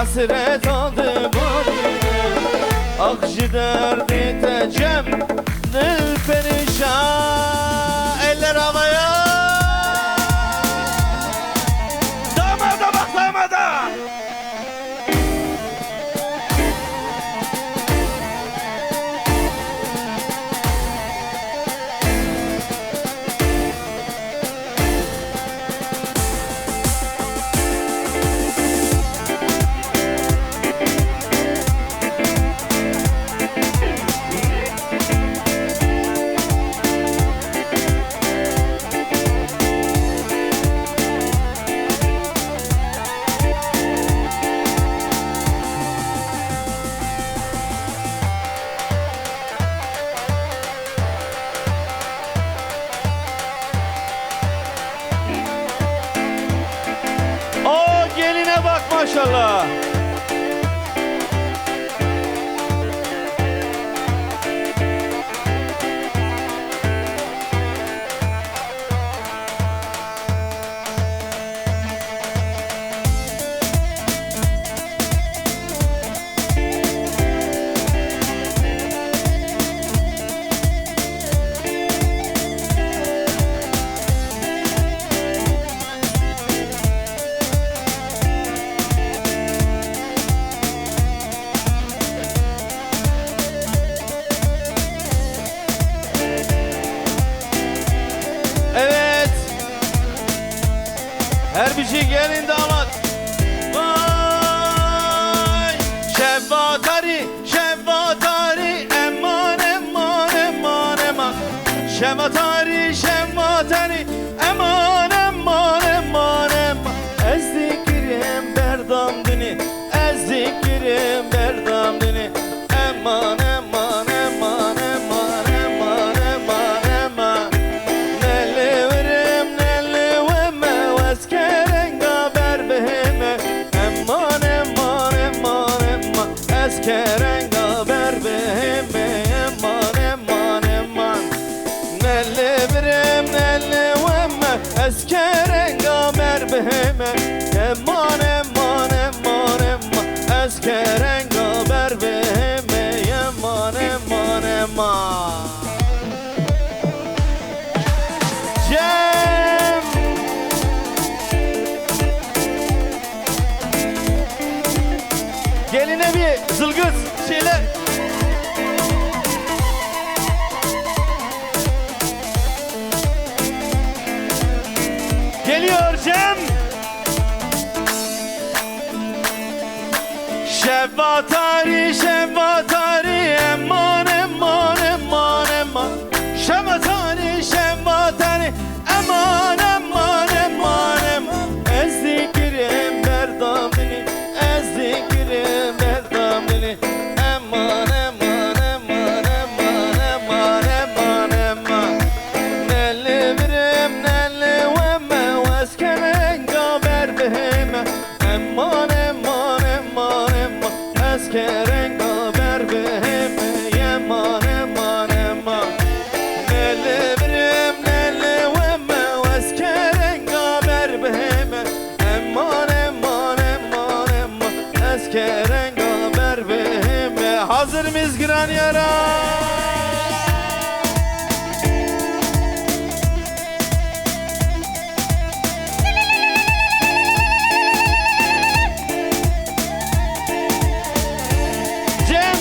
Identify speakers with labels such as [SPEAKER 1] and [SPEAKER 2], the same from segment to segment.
[SPEAKER 1] hasret oldu boynuna. Akşı derdi tecem dil perişan. Eller havaya. Damada bak damada. Geline bak maşallah. Evet. Her bir şey gelin damat. Vay. Şevvatari, şevvatari, eman eman eman eman. Şevvatari, şevvatari, eman eman eman eman. Ezdikirim berdam dini, ezdikirim berdam dini. Eman eman eman eman eman eman eman. Kerenga berbehime eman eman eman. Nelli birim nelli vemme eskerenga berbehime eman eman eman eman. Eskerenga berbehime eman eman eman. Cem geline bir zılgıt şeyler. Geliyor Cem. Şevvatari, şevvatari, eman eman eman eman. Şevvatari, şevvatari, eman eman eman eman. Ezdikirim berdamini, ezdikirim berdamini. Eman eman eman eman eman eman eman. Nelli birim nelli vemme veskerenga berbehime. Eman eman eman eman. Eskerenga berbehime eman eman eman. Nelli birim nelli vemme veskerenga berbehime. Eman eman eman eman. Eskerenga berbehime. Hazır mıyız Gran Yara? Cem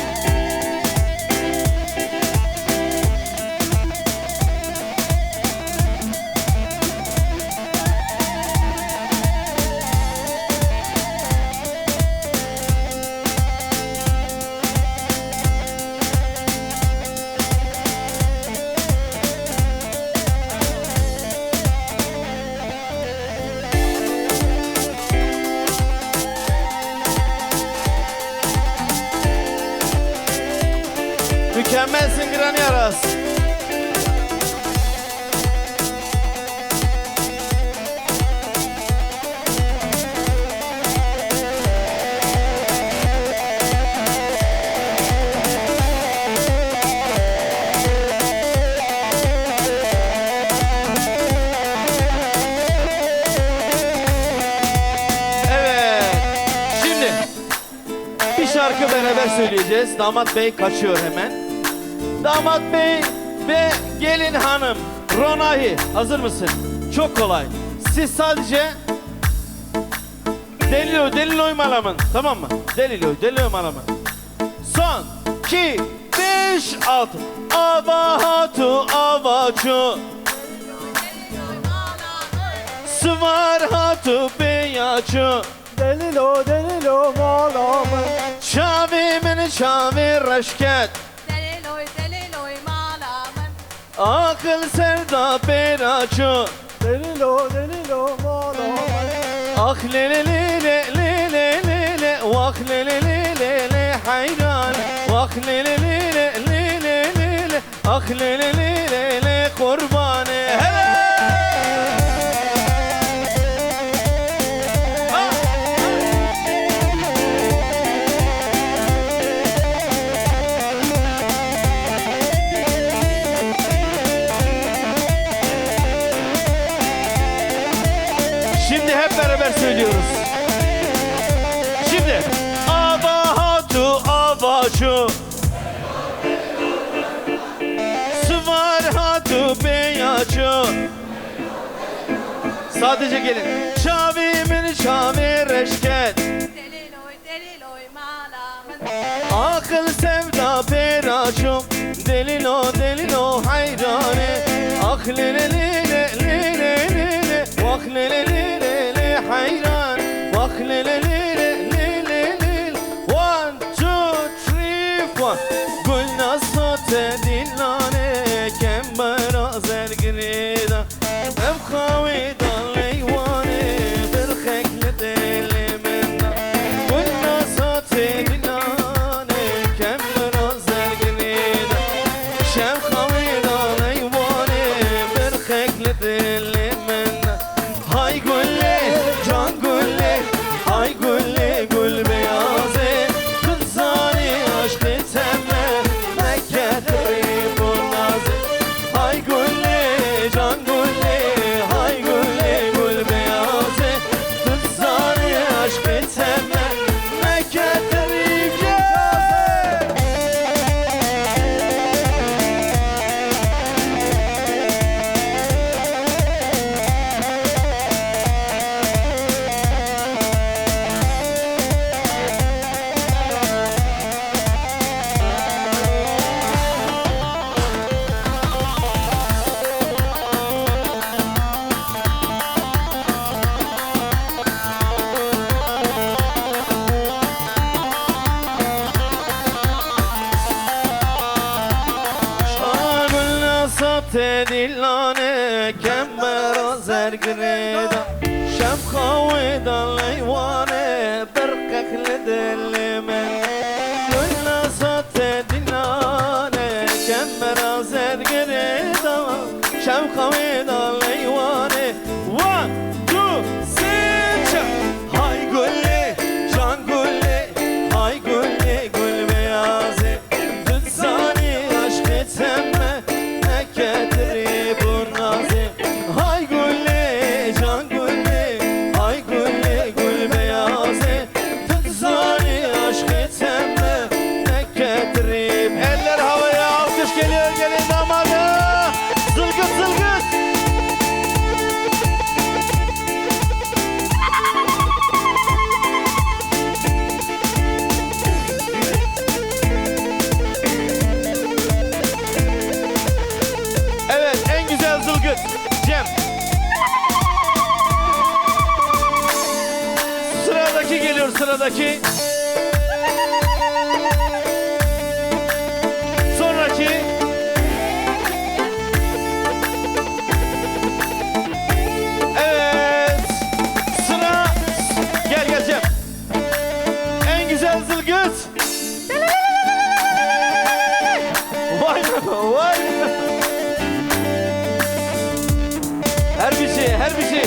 [SPEAKER 1] mükemmelsin Gran Yaras. Evet. Şimdi şarkı beraber söyleyeceğiz. Damat bey kaçıyor hemen. Damat bey ve gelin hanım Ronahi, hazır mısın? Çok kolay. Siz sadece Deliloy malamın, tamam mı? Deliloy malamın. Son 2 5 6 Ava hatu avaçu Sıvar hatu beyaçu
[SPEAKER 2] Delilo malamın.
[SPEAKER 1] Şavi min şavi reşket
[SPEAKER 3] Deliloy malamın.
[SPEAKER 1] Akıl serda beraçu
[SPEAKER 2] Delilo malamın.
[SPEAKER 1] Ah le le le le le le le le Vah le le le le le hayran Vah le le le le le le le le Ah le le le le le kurbanı Hele! Ah! Şimdi hep beraber söylüyoruz. Şimdi Ava hatu avaçu Sıvar hatu beyaçu Sadece gelin. Şavimin şavi reşket
[SPEAKER 3] Deliloy malamın.
[SPEAKER 1] Akıl sevda peraçum Delilo hayrane Ah le le le le le le le le Vah le le le le le hayran Vah le le le le le le le 1 2 3 4 Gul nasote dinlane Kembera zergrida Ev kavida leyvane Bir khekle deli minna Gul nasote dinlane Kembera zergrida Şev kavida leyvane Bir khekle deli minna Hay gülle can gülle Hay gülle gül beyazı Kızani aşk eteme Mekke bu nazı Hay gülle can gülle Hay gülle gül beyazı Kızani aşk eteme Mekke Te dillane kembera zergreda Şem kavida leyvane Berkek le delimen Gülla sate dillane kembera zergreda Şem kavida leyvane 1 2 3 Hay gülle can gülle Hay gülle gül beyazı Düzani aşk eteme Ketri bu nazi Hay gülle can gülle Hay gülle gül beyazı Tıdzani aşk eteme Ne getirip Eller havaya alkış geliyor gelin damadı Zılgıt zılgıt Evet, en güzel zılgıt. Cem. Sıradaki geliyor, sıradaki. Sonraki. Evet. Sıra. Gel Cem. En güzel zılgıt. Vay be, vay be. Her bir şey.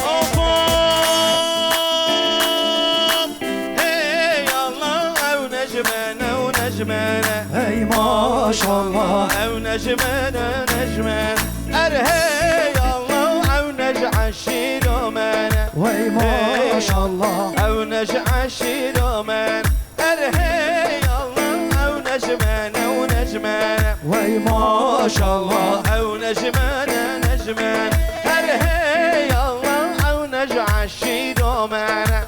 [SPEAKER 1] Hop! necmene
[SPEAKER 2] Hey maşallah
[SPEAKER 1] Ev necmene necmene Erhey Allah ev nec'aşiro mene
[SPEAKER 2] Hey maşallah
[SPEAKER 1] Ev nec'aşiro mene Erhey Allah ev necmene ev necmene
[SPEAKER 2] Hey maşallah
[SPEAKER 1] Ev necmene necmene Erhey Allah ev nec'aşiro mene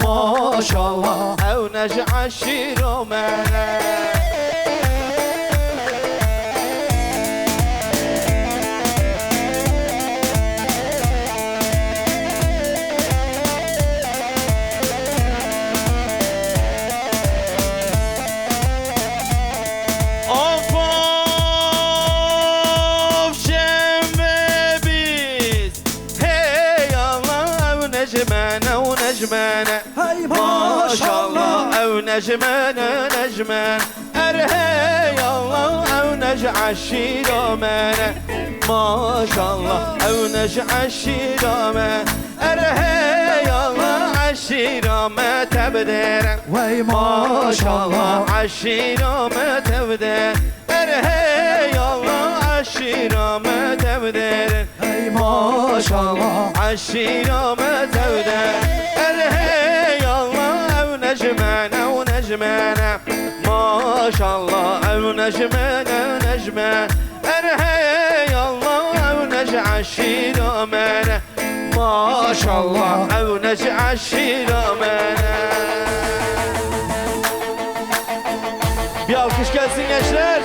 [SPEAKER 2] maşallah
[SPEAKER 1] أو نجعشي رومانا Of of şemme biz Hey Allah ev necmene ev necmene
[SPEAKER 2] Hey
[SPEAKER 1] maşallah ev necmene necmen Erhey Allah ev nec'aşi romene maşallah ev nec'aşi romen Erhey Allah aşirame tebdere
[SPEAKER 2] Hey maşallah
[SPEAKER 1] aşirame tebdere Erhey Allah aşirame tebdere
[SPEAKER 2] Hey maşallah
[SPEAKER 1] aşirame tebdere Erhey Allah ev necmene ev necmene maşallah ev necmene necmen Erhey Allah ev nec'aşi romene maşallah ev nec'aşi romene Bir alkış gelsin gençler.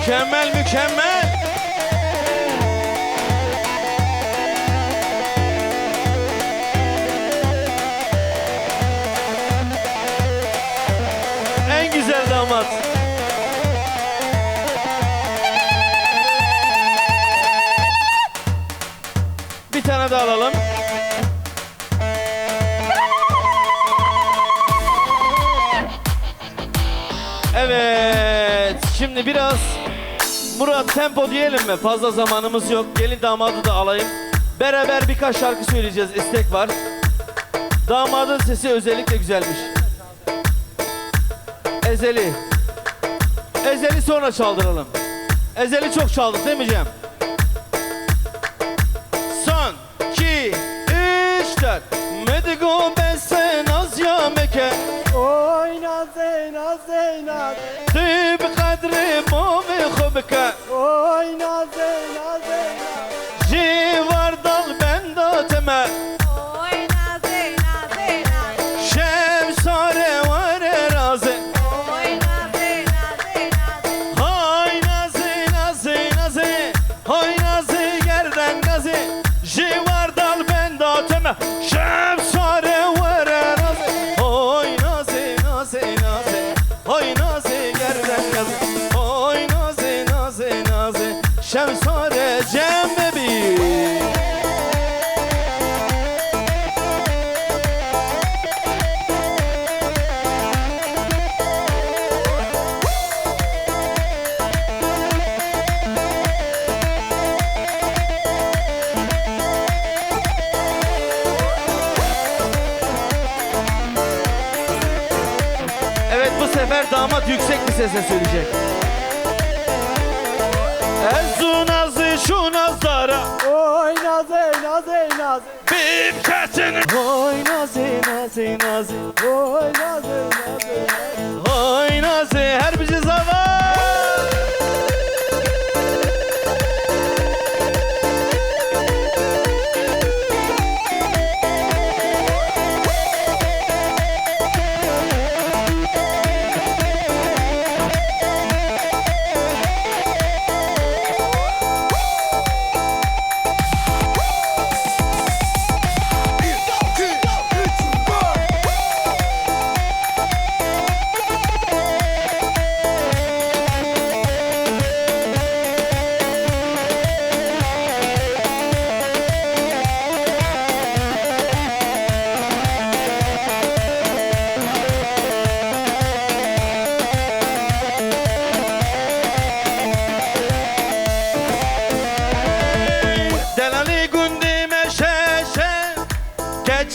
[SPEAKER 1] Mükemmel mükemmel. En güzel damat. Bir tane daha alalım. Evet, şimdi biraz Murat tempo diyelim mi? Fazla zamanımız yok. Gelin damadı da alayım. Beraber birkaç şarkı söyleyeceğiz. İstek var. Damadın sesi özellikle güzelmiş. Ezeli. Ezeli sonra çaldıralım. Ezeli çok çaldık değil mi Cem? Son, 2, 3, 4. Medigo ben sen az ya meke.
[SPEAKER 2] Oyna zeyna zeyna
[SPEAKER 1] Tüb kadri mami khubka.
[SPEAKER 2] Oyna zeyna zeyna
[SPEAKER 1] Civar dal ben dateme.
[SPEAKER 3] Oy naze naze naze
[SPEAKER 1] Şemsare var razı.
[SPEAKER 3] Oy naze naze naze
[SPEAKER 1] Hay nazi nazi nazi. Hay nazi yerden nazi. Civar dal ben dateme. Şemsare var razı. Hay nazi nazi nazi. Hay nazi yerden nazi. Hay nazi nazi nazi. Şemsare cembebi. Evet, bu sefer damat yüksek bir sesle söyleyecek. Ezu nazı şu nazara
[SPEAKER 2] Oyna zeyna zeyna
[SPEAKER 1] bir keçini. Oy nazi nazi nazi.
[SPEAKER 2] Oyna zeyna zeyna
[SPEAKER 1] Oy nazi her bir zaman.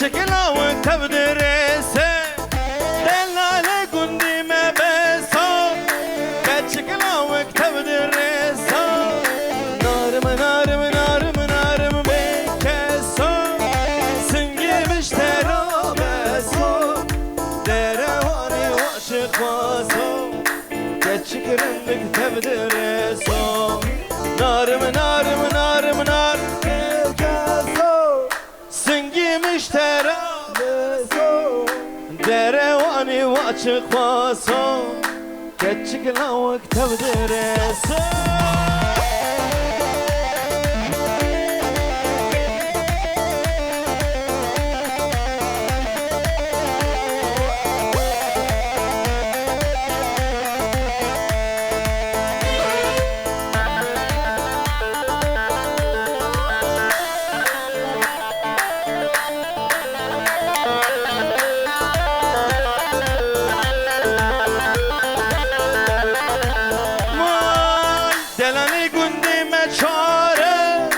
[SPEAKER 1] çekilavuk tevdirese Delale gundime besa Çekilavuk tevdirese Narım narım narım narım bekeso Singimiş terabeso Derevani vaşık vaso Geçikrindik tevdireso Narım narım narım nar
[SPEAKER 2] Bekeso
[SPEAKER 1] Singimiş terabeso
[SPEAKER 2] Beso
[SPEAKER 1] Derevani vaşık vaso Geçikrindik tevdireso Delani gündeme çare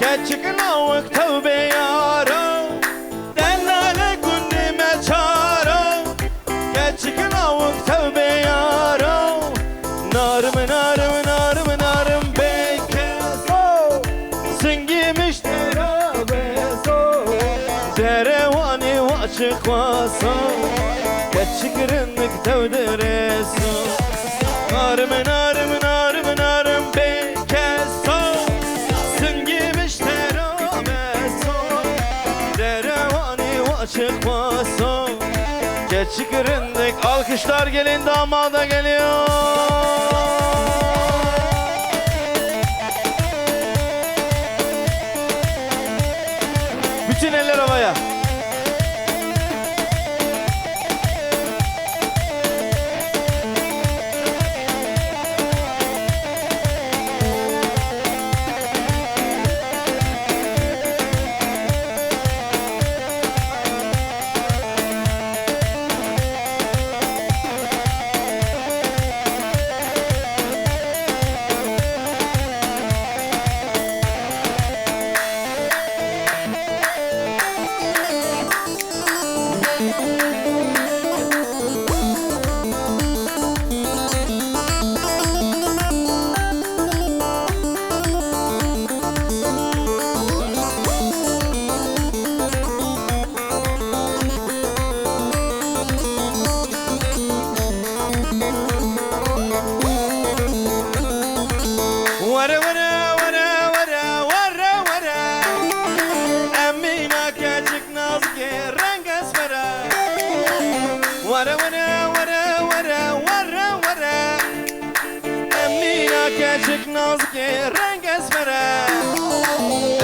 [SPEAKER 1] Keçiklavuk tevbe yara Delali gündeme çare Keçiklavuk tevbe yara Narım narım narım narım bekeso Singimiş terabeso Derevani vaşık vaso Keçikrinlik tevdireso Narım narım narım narım bekeso Singimiş terabeso Derevani vaşık vaso Geçikrindik alkışlar gelin damada geliyor Bütün eller havaya Vara vara vara vara vara vara Amina kacık nazke renk esmera Vara vara vara vara vara vara Amina kacık nazke renk esmera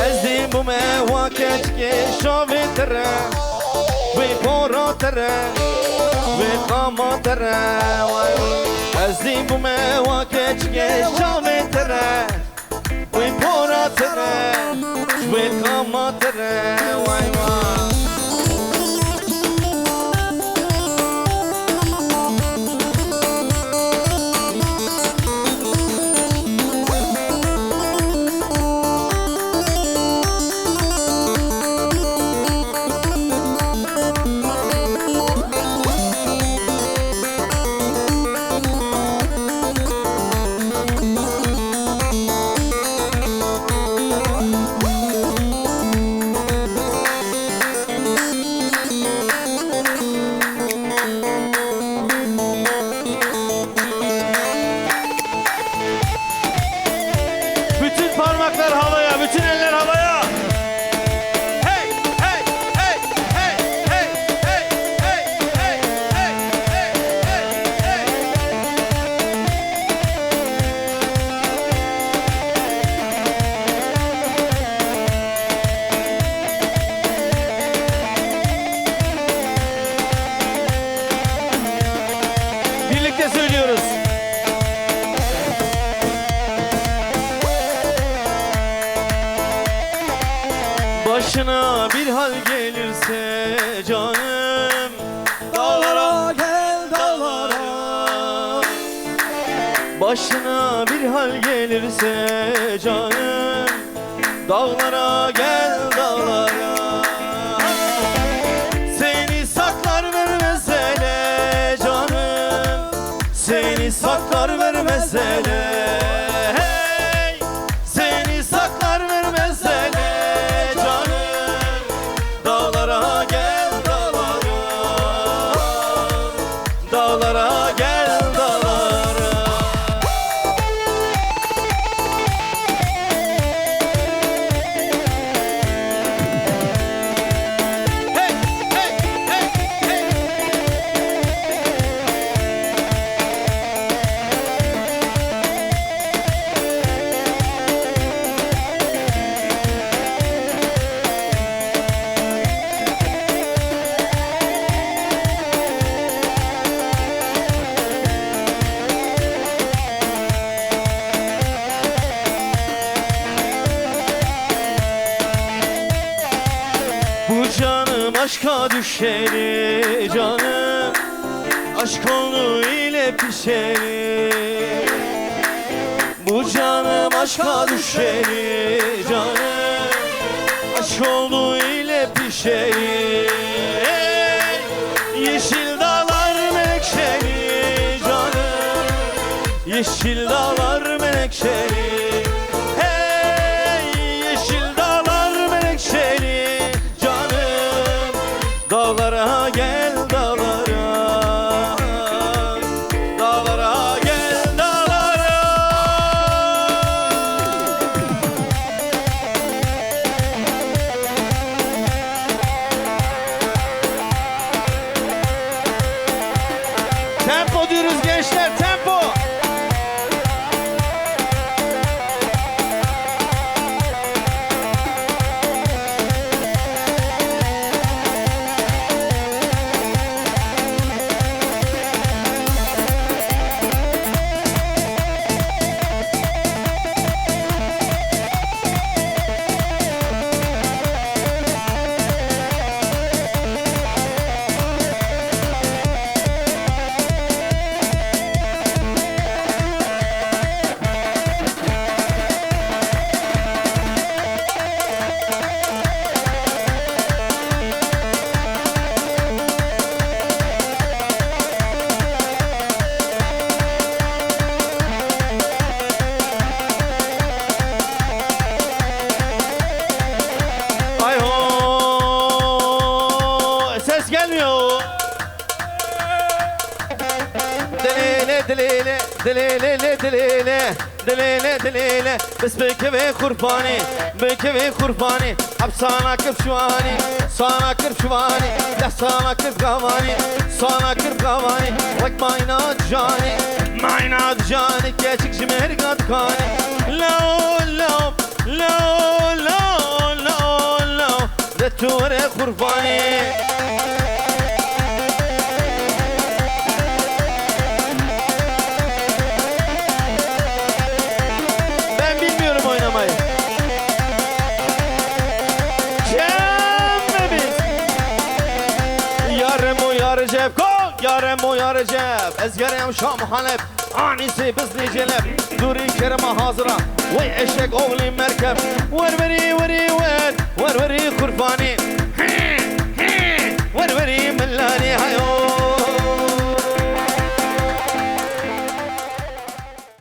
[SPEAKER 1] Ezdi bu meva kacke şovitere Ve porotere Ve kamotere Ezdi bu meva kacke şovitere Ve porotere Ve kamotere Vay vay Parmaklar havaya, bütün eller havaya. Hey, hey, hey, hey, hey, hey, hey, hey, hey, hey, hey. Birlikte söylüyoruz. Başına bir hal gelirse canım
[SPEAKER 2] Dağlara gel dağlara
[SPEAKER 1] Başına bir hal gelirse canım Dağlara gel dağlara aşka düşeri canım, aşk oldu ile pişeri. Bu canım aşka düşeri canım, aşk oldu ile pişeri. Yeşil dağlar menekşeli canım, yeşil dağlar menekşeli. Hey yeşil dağlar menekşeli canım, dağlara gel dağlara, dağlara gel dağlara. Tempo diyoruz gençler, tempo. Ay ho, ses gelmiyor. Delele delele delele delele delele delele bes bekeve kurbani, bekeve kurbani. Ab sana kırp şuvani, sana kırp şuvani, la sana kırp gavani, sana kırp gavani. Vak mayna cani, mayna cani, keçik jimer gatkani. Lo lo lo lo lo lo, de tore kurbani. Ben bilmiyorum oynamayı. Cembebiz. Yarım o yarı cep, ko yarım o yarı cep. Ezgerem Şam Halep, anisi biz nicelep. Duri kereme hazıra, vay eşek oğli merkep. Ver veri veri ver, ver veri kurbani.